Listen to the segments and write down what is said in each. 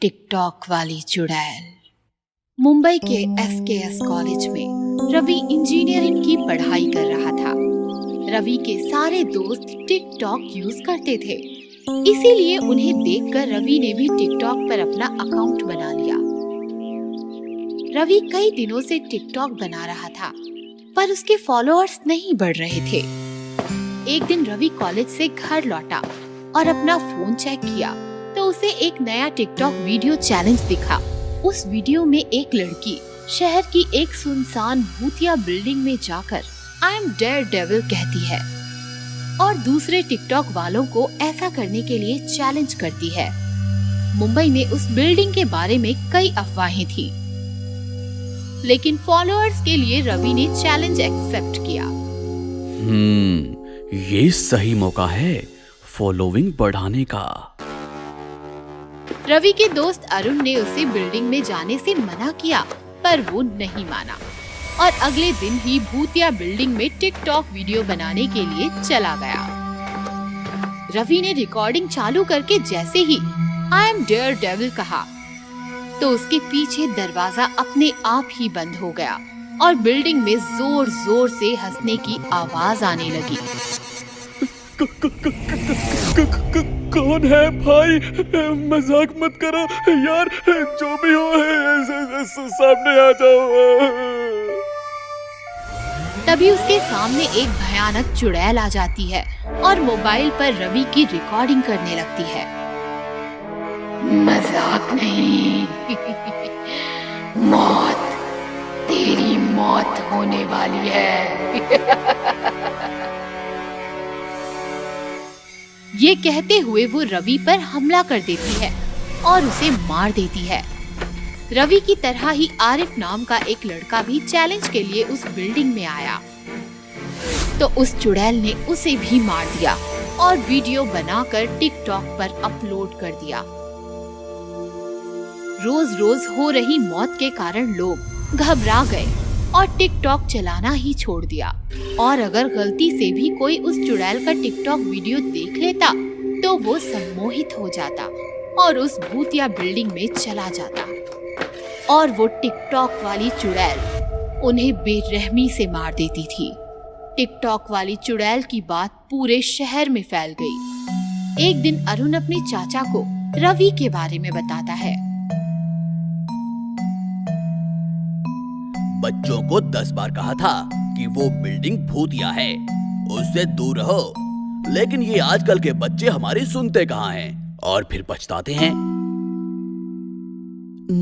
TikTok वाली चुड़ैल। मुंबई के एसकेएस कॉलेज में रवि इंजीनियरिंग की पढ़ाई कर रहा था। रवि के सारे दोस्त टिकटॉक यूज करते थे, इसीलिए उन्हें देखकर रवि ने भी टिकटॉक पर अपना अकाउंट बना लिया। रवि कई दिनों से टिकटॉक बना रहा था, पर उसके फॉलोअर्स नहीं बढ़ रहे थे। एक दिन रवि कॉलेज से घर लौटा और अपना फोन चेक किया तो उसे एक नया टिकटॉक वीडियो चैलेंज दिखा। उस वीडियो में एक लड़की शहर की एक सुनसान भूतिया बिल्डिंग में जाकर आई एम डेयरडेविल कहती है और दूसरे टिकटॉक वालों को ऐसा करने के लिए चैलेंज करती है। मुंबई में उस बिल्डिंग के बारे में कई अफवाहें थी, लेकिन फॉलोअर्स के लिए रवि ने चैलेंज एक्सेप्ट किया। ये सही मौका है फॉलोइंग बढ़ाने का। रवि के दोस्त अरुण ने उसे बिल्डिंग में जाने से मना किया, पर वो नहीं माना और अगले दिन ही भूतिया बिल्डिंग में टिकटॉक वीडियो बनाने के लिए चला गया। रवि ने रिकॉर्डिंग चालू करके जैसे ही आई एम डेयरडेविल कहा तो उसके पीछे दरवाजा अपने आप ही बंद हो गया और बिल्डिंग में जोर जोर से हंसने की आवाज आने लगी। कौन है भाई? मजाक मत करो यार, जो भी हो सामने आ जाओ। तभी उसके सामने एक भयानक चुड़ैल आ जाती है और मोबाइल पर रवि की रिकॉर्डिंग करने लगती है। मजाक नहीं, मौत, तेरी मौत होने वाली है। ये कहते हुए वो रवि पर हमला कर देती है और उसे मार देती है। रवि की तरह ही आरिफ नाम का एक लड़का भी चैलेंज के लिए उस बिल्डिंग में आया, तो उस चुड़ैल ने उसे भी मार दिया और वीडियो बनाकर टिकटॉक पर अपलोड कर दिया। रोज रोज हो रही मौत के कारण लोग घबरा गए और टिकटॉक चलाना ही छोड़ दिया। और अगर गलती से भी कोई उस चुड़ैल का टिकटॉक वीडियो देख लेता तो वो सम्मोहित हो जाता और उस भूतिया बिल्डिंग में चला जाता और वो टिकटॉक वाली चुड़ैल उन्हें बेरहमी से मार देती थी। टिकटॉक वाली चुड़ैल की बात पूरे शहर में फैल गई। एक दिन अरुण अपने चाचा को रवि के बारे में बताता है। बच्चों को 10 बार कहा था कि वो बिल्डिंग भूतिया है, उससे दूर रहो, लेकिन ये आजकल के बच्चे हमारी सुनते कहाँ हैं और फिर पछताते हैं।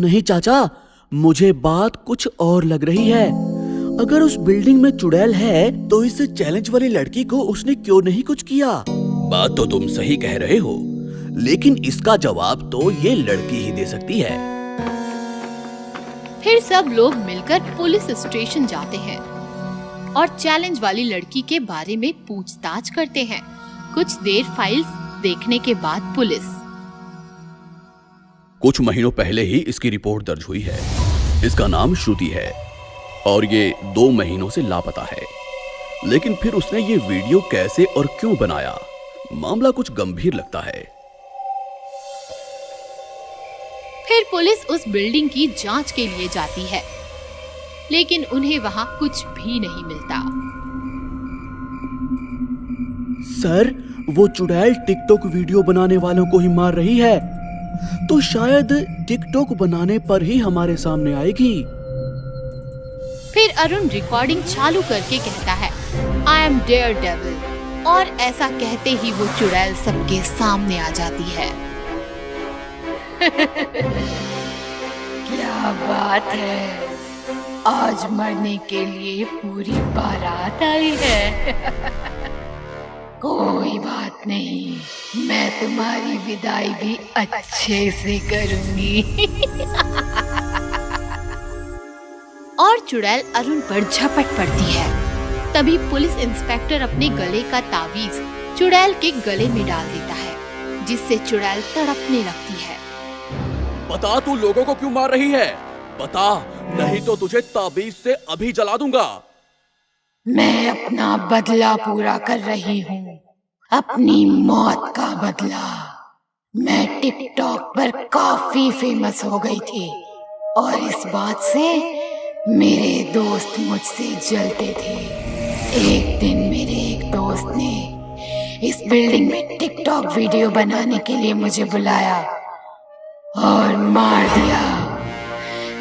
नहीं चाचा, मुझे बात कुछ और लग रही है। अगर उस बिल्डिंग में चुड़ैल है तो इस चैलेंज वाली लड़की को उसने क्यों नहीं कुछ किया? बात तो तुम सही कह रहे हो, लेकिन इसका जवाब तो ये लड़की ही दे सकती है। फिर सब लोग मिलकर पुलिस स्टेशन जाते हैं और चैलेंज वाली लड़की के बारे में पूछताछ करते हैं। कुछ देर फाइल्स देखने के बाद पुलिस कुछ महीनों पहले ही इसकी रिपोर्ट दर्ज हुई है। इसका नाम श्रुति है और ये 2 महीनों से लापता है। लेकिन फिर उसने ये वीडियो कैसे और क्यों बनाया? मामला कुछ गंभीर लगता है। फिर पुलिस उस बिल्डिंग की जांच के लिए जाती है, लेकिन उन्हें वहां कुछ भी नहीं मिलता। सर, वो चुड़ैल टिकटॉक वीडियो बनाने वालों को ही मार रही है, तो शायद टिकटॉक बनाने पर ही हमारे सामने आएगी। फिर अरुण रिकॉर्डिंग चालू करके कहता है आई एम डेयरडेविल, और ऐसा कहते ही वो चुड़ैल सबके सामने आ जाती है। क्या बात है, आज मरने के लिए पूरी बारात आई है। कोई बात नहीं, मैं तुम्हारी विदाई भी अच्छे से करूंगी। और चुड़ैल अरुण पर झपट पड़ती है। तभी पुलिस इंस्पेक्टर अपने गले का तावीज चुड़ैल के गले में डाल देता है, जिससे चुड़ैल तड़पने लगती है। बता, तू लोगों को क्यों मार रही है? बता, नहीं तो तुझे ताबीज से अभी जला दूंगा। मैं अपना बदला पूरा कर रही हूँ, अपनी मौत का बदला। मैं टिकटॉक पर काफी फेमस हो गई थी और इस बात से मेरे दोस्त मुझसे जलते थे। एक दिन मेरे एक दोस्त ने इस बिल्डिंग में टिकटॉक वीडियो बनाने के लिए मुझे बुलाया और मार दिया।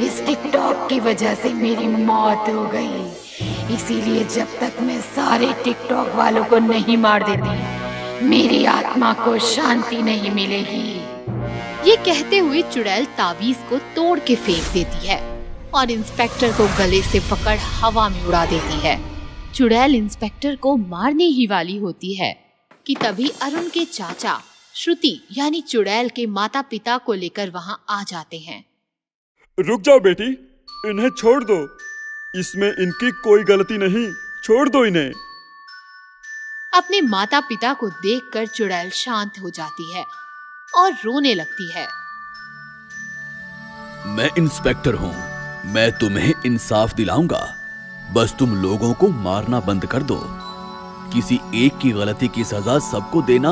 इस टिकटॉक की वजह से मेरी मौत हो गई। इसीलिए जब तक मैं सारे टिकटॉक वालों को नहीं मार देती, मेरी आत्मा को शांति नहीं मिलेगी। ये कहते हुए चुड़ैल ताबीज को तोड़ के फेंक देती है और इंस्पेक्टर को गले से पकड़ हवा में उड़ा देती है। चुड़ैल इंस्पेक्टर को मारने ही वाली होती है कि तभी अरुण के चाचा श्रुति यानी चुड़ैल के माता पिता को लेकर वहां आ जाते हैं। रुक जाओ बेटी, इन्हें छोड़ दो, इसमें इनकी कोई गलती नहीं, छोड़ दो इन्हें। अपने माता पिता को देखकर चुड़ैल शांत हो जाती है और रोने लगती है। मैं इंस्पेक्टर हूँ, मैं तुम्हें इंसाफ दिलाऊंगा। बस तुम लोगों को मारना बंद कर दो। किसी एक की गलती की सजा सबको देना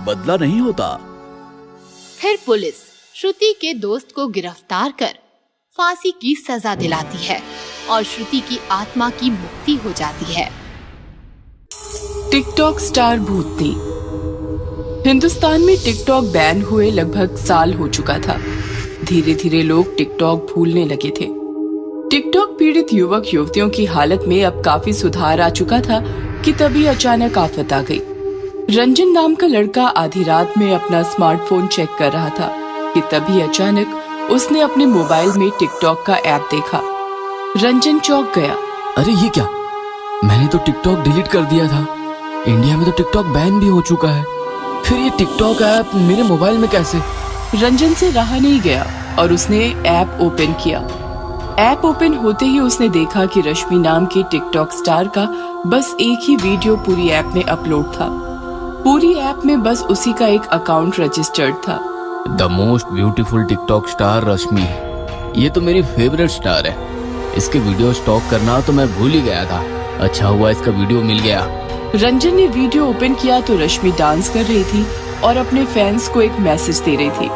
बदला नहीं होता। फिर पुलिस श्रुति के दोस्त को गिरफ्तार कर फांसी की सजा दिलाती है और श्रुति की आत्मा की मुक्ति हो जाती है। टिकटॉक स्टार भूतनी। हिंदुस्तान में टिकटॉक बैन हुए लगभग साल हो चुका था। धीरे धीरे लोग टिकटॉक भूलने लगे थे। टिकटॉक पीड़ित युवक युवतियों की हालत में अब काफी सुधार आ चुका था कि तभी अचानक आफत आ गई। रंजन नाम का लड़का आधी रात में अपना स्मार्टफोन चेक कर रहा था कि तभी अचानक उसने अपने मोबाइल में टिकटॉक का ऐप देखा। रंजन चौंक गया। अरे ये क्या, मैंने तो टिकटॉक डिलीट कर दिया था। इंडिया में तो टिकटॉक बैन भी हो चुका है, फिर ये टिकटॉक ऐप मेरे मोबाइल में कैसे? रंजन से रहा नहीं गया और उसने ऐप ओपन किया। ऐप ओपन होते ही उसने देखा कि रश्मि नाम के टिकटॉक स्टार का बस एक ही वीडियो पूरी ऐप में अपलोड था। पूरी ऐप में बस उसी का एक अकाउंट रजिस्टर्ड था। The most beautiful TikTok star Rashmi है। ये तो मेरी फेवरेट स्टार है। इसके वीडियो स्टॉक करना तो मैं भूल ही गया था। अच्छा हुआ इसका वीडियो मिल गया। रंजन ने वीडियो ओपन किया तो रश्मि डांस कर रही थी और अपने फैंस को एक मैसेज दे रही थी।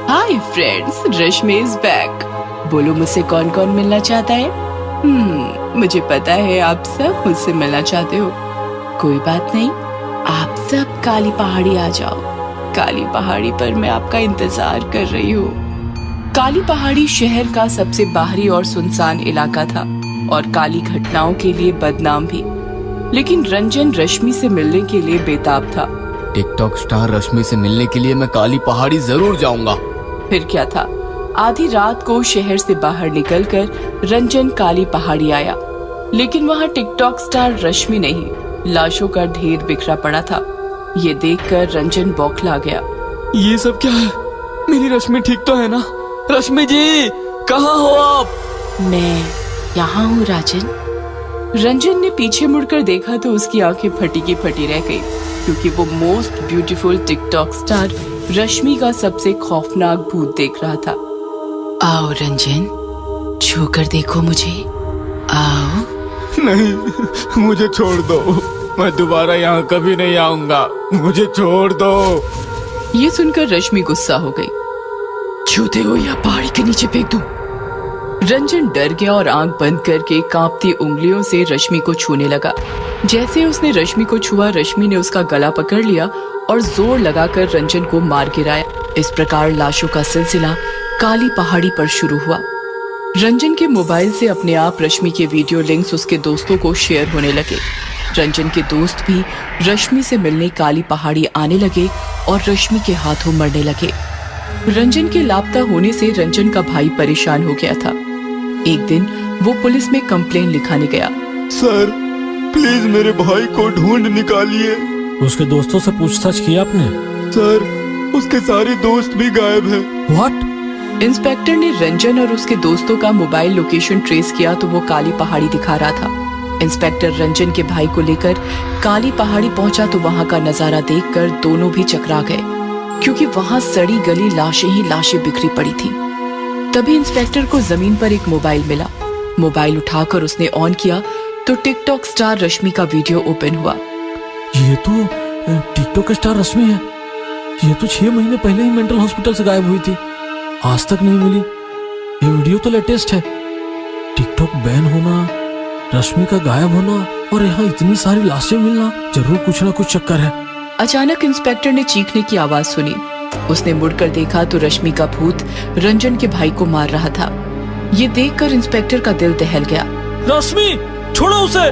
Hi friends, Rashmi is back. बोलो मुझसे कौन कौन मिलना चाहता है? मुझे पता है आप सब मुझसे मिलना चाहते हो। कोई बात नहीं, आप सब काली पहाड़ी आ जाओ। काली पहाड़ी पर मैं आपका इंतजार कर रही हूँ। काली पहाड़ी शहर का सबसे बाहरी और सुनसान इलाका था और काली घटनाओं के लिए बदनाम भी। लेकिन रंजन रश्मि से मिलने के लिए बेताब था। टिकटॉक स्टार रश्मि से मिलने के लिए मैं काली पहाड़ी जरूर जाऊंगा। फिर क्या था, आधी रात को शहर से बाहर निकलकर रंजन काली पहाड़ी आया, लेकिन वहाँ टिकटॉक स्टार रश्मि नहीं, लाशों का ढेर बिखरा पड़ा था। ये देखकर रंजन बौखला गया। ये सब क्या है? मेरी रश्मि ठीक तो है ना? रश्मि जी, कहाँ हो आप? मैं यहाँ हूँ राजन। रंजन ने पीछे मुड़कर देखा तो उसकी आंखें फटी की फटी रह गई, क्योंकि वो मोस्ट ब्यूटीफुल टिकटॉक स्टार रश्मि का सबसे खौफनाक भूत देख रहा था। आओ रंजन, छूकर देखो मुझे, आओ। नहीं, मुझे छोड़ दो। मैं दोबारा यहाँ कभी नहीं आऊंगा। मुझे छोड़ दो। ये सुनकर रश्मि गुस्सा हो गई। छूते हो या पहाड़ी के नीचे फेंक दूं? रंजन डर गया और आंख बंद करके कांपती उंगलियों से रश्मि को छूने लगा। जैसे उसने रश्मि को छुआ, रश्मि ने उसका गला पकड़ लिया और जोर लगाकर रंजन को मार गिराया। इस प्रकार लाशों का सिलसिला काली पहाड़ी पर शुरू हुआ। रंजन के मोबाइल से अपने आप रश्मि के वीडियो लिंक्स उसके दोस्तों को शेयर होने लगे। रंजन के दोस्त भी रश्मि से मिलने काली पहाड़ी आने लगे और रश्मि के हाथों मरने लगे। रंजन के लापता होने से रंजन का भाई परेशान हो गया था। एक दिन वो पुलिस में कंप्लेन लिखाने गया। सर, प्लीज मेरे भाई को ढूंढ निकालिए। उसके दोस्तों से पूछताछ की आपने? सर, उसके सारे दोस्त भी गायब हैं। व्हाट? इंस्पेक्टर ने रंजन और उसके दोस्तों का मोबाइल लोकेशन ट्रेस किया तो वो काली पहाड़ी दिखा रहा था। इंस्पेक्टर रंजन के भाई को लेकर काली पहाड़ी पहुंचा तो वहां का नजारा देखकर दोनों भी चकरा गए, क्योंकि वहां सड़ी गली लाशें ही लाशें बिखरी पड़ी थी। तभी इंस्पेक्टर को जमीन पर एक मोबाइल मिला। मोबाइल उठाकर उसने ऑन किया तो टिकटॉक स्टार रश्मि का वीडियो ओपन हुआ। ये तो टिकटॉक स्टार रश्मि है। ये तो 6 महीने पहले ही मेंटल हॉस्पिटल से गायब हुई थी, आज तक नहीं मिली। ये वीडियो तो लेटेस्ट है। टिकटॉक बैन होना, रश्मि का गायब होना और यहाँ इतनी सारी लाशें मिलना, जरूर कुछ ना कुछ चक्कर है। अचानक इंस्पेक्टर ने चीखने की आवाज सुनी। उसने मुड़कर देखा तो रश्मि का भूत रंजन के भाई को मार रहा था। ये देखकर इंस्पेक्टर का दिल दहल गया। रश्मि, छोड़ो उसे।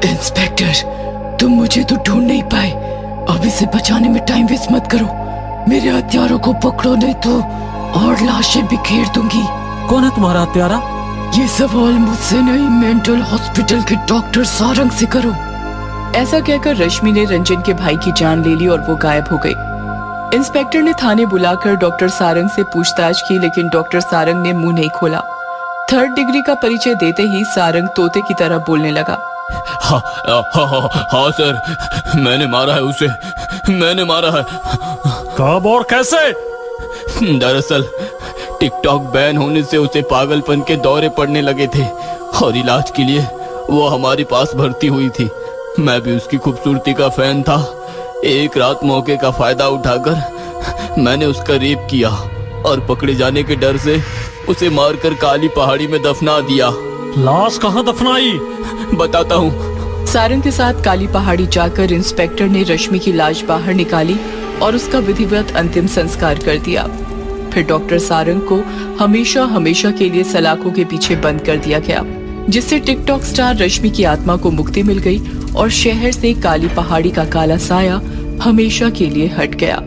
इंस्पेक्टर, तुम मुझे तो ढूंढ नहीं पाए, अब इसे बचाने में टाइम वेस्ट मत करो। मेरे हत्यारों को पकड़ो, नहीं तो और लाशें बिखेर दूंगी। कौन है तुम्हारा हत्यारा? ये सवाल मुझसे नहीं, मेंटल हॉस्पिटल के डॉक्टर सारंग से करो। ऐसा कहकर रश्मि ने रंजन के भाई की जान ले ली और वो गायब हो गई। इंस्पेक्टर ने थाने बुलाकर डॉक्टर सारंग से पूछताछ की, लेकिन डॉक्टर सारंग ने मुंह नहीं खोला। 3rd डिग्री का परिचय देते ही सारंग तोते की तरह बोलने लगा। हाँ सर, मैंने मारा है उसे, मैंने मारा है। कब और कैसे? दरअसल टिकटॉक बैन होने से उसे पागलपन के दौरे पड़ने लगे थे और इलाज के लिए वो हमारे पास भर्ती हुई थी। मैं भी उसकी खूबसूरती का फैन था। एक रात मौके का फायदा उठाकर मैंने उसका रेप किया और पकड़े जाने के डर से उसे मारकर काली पहाड़ी में दफना दिया। लाश कहाँ दफनाई? बताता हूँ। सारंग के साथ काली पहाड़ी जाकर इंस्पेक्टर ने रश्मि की लाश बाहर निकाली और उसका विधिवत अंतिम संस्कार कर दिया। फिर डॉक्टर सारंग को हमेशा हमेशा के लिए सलाखों के पीछे बंद कर दिया गया, जिससे टिकटॉक स्टार रश्मि की आत्मा को मुक्ति मिल गई और शहर से काली पहाड़ी का काला साया हमेशा के लिए हट गया।